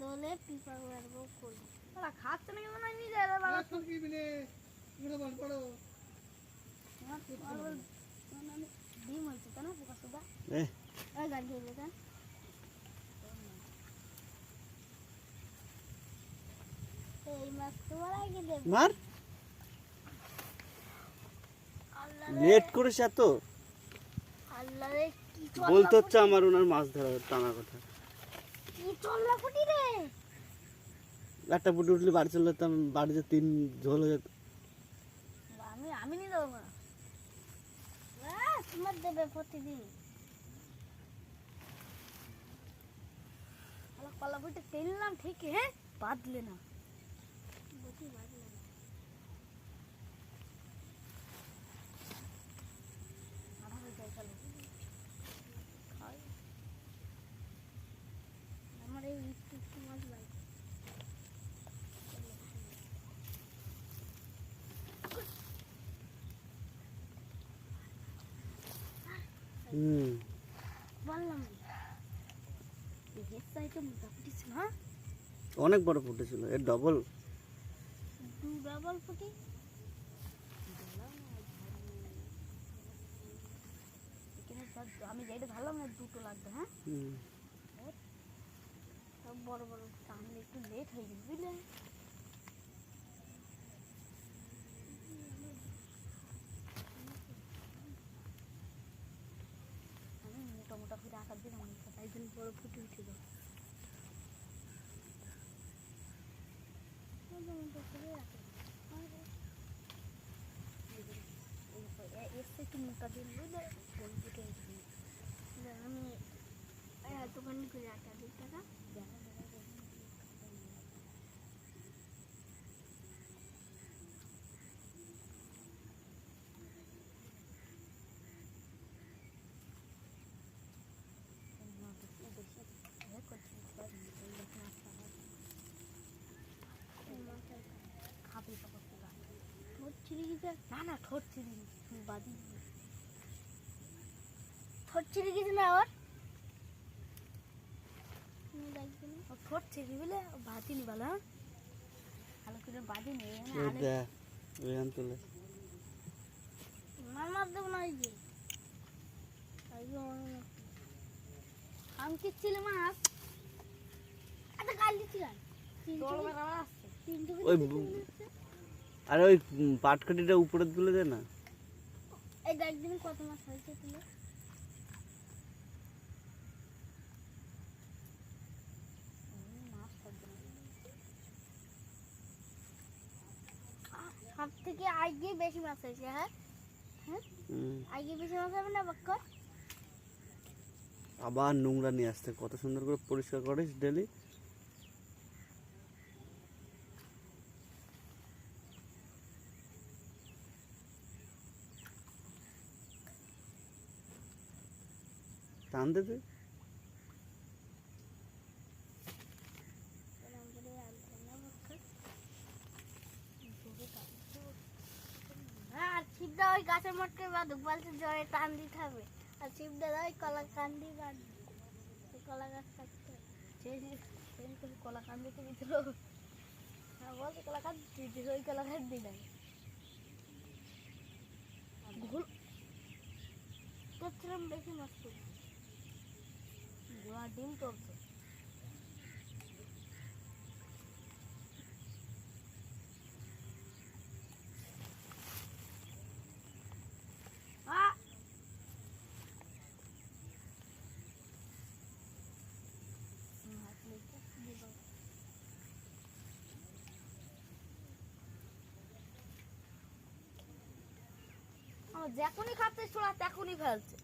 দোলে পিপা মারবো করব ওরা খাচ্ছে না কেন নিয়ে যায় রে বাবা তুই কি বিনে এটা বল পড়ো ডিম হয়েছে তাই না পোকা সুদা এ ওই গাড়ি হয়ে যেতেন এই মাছ তোমার আগে দেব মার আল্লাহ লেট করিস এত আল্লাহ রে কি বলতে হচ্ছে আমার ওনার মাছ ধরা টানার কথা কি চল্লা ফুটি রে একটা ফুটে উঠলে বাড়ি চলে যেতাম বাড়িতে 3 ঝোল হয়ে যেত আমি নিয়ে যাবো না তোমার দেবে প্রতিদিন কলা ফুটে তেললাম ঠিকই হ্যাঁ বাদলে না বুঝি বাজলাম আধা হয়ে যায় চলো খাই আমার এই একটু মাছ লাগে হুম বললাম এই হেড সাইডে মোটা ফুটিস না অনেক বড় ফুটেছিল এর ডবল দু ডাবল ফুটি এখানে আমি যেটা ভাবলাম না দুটো লাগবে হ্যাঁ হুম সব বড় বড় তাহলে একটু লেট হয়ে যাবে বুঝলে আমি মোটা মোটা করে আকার দিলাম তাই জন্য বড় ফুটে উঠে যাবে এসে একটু মোটা দিন বুঝলে বড় ফুটে উঠবে আমি দোকান করে আটা 2 টাকা খাবে বাবা পুরা হচ্ছিল কি না না ঠোঁট ছিঁড়ি বাদি হচ্ছিল কিছু না ওর তুমি দেখবে না ঠোঁট ছিঁড়ি বলে বাদি নি বলো ভালো করে বাদি নেই ওই দেখ ওইখান তুলে মামার দেব না এই যে আমি কিচ্ছিল মাছ আচ্ছা কাল দিচ্ছিলাম তোর বেলা আসছে ওই আরে ওই পাটকাঠিটা উপরে তুলে দে না এই একদিন কত মাছ হয়েছে তুলে সব থেকে আগে বেশি মাছ হয়েছে হ্যাঁ হ্যাঁ হুম। আগে বেশি মাছ হবে না বাক্কর আবার নোংরা নিয়ে আসতে কত সুন্দর করে পরিষ্কার করিস ডেলি টান দে তুই আর ছিপটা ওই গাছের মটকে বাঁধুক বলছে জয়ে টান দিতে হবে আর ছিপটা ওই কলা কান্দি বাঁধবে কলা গাছ থাকতে কলা কান দিতে দিছিল হ্যাঁ বলছে কলা কান দিতে ওই কলা কান দিই নাই ভুল তোর ছিলাম বেশি মাছ করি গোয়া ডিম করতো যখনই খাচ্ছে ছোড়া তখনই ফেলছে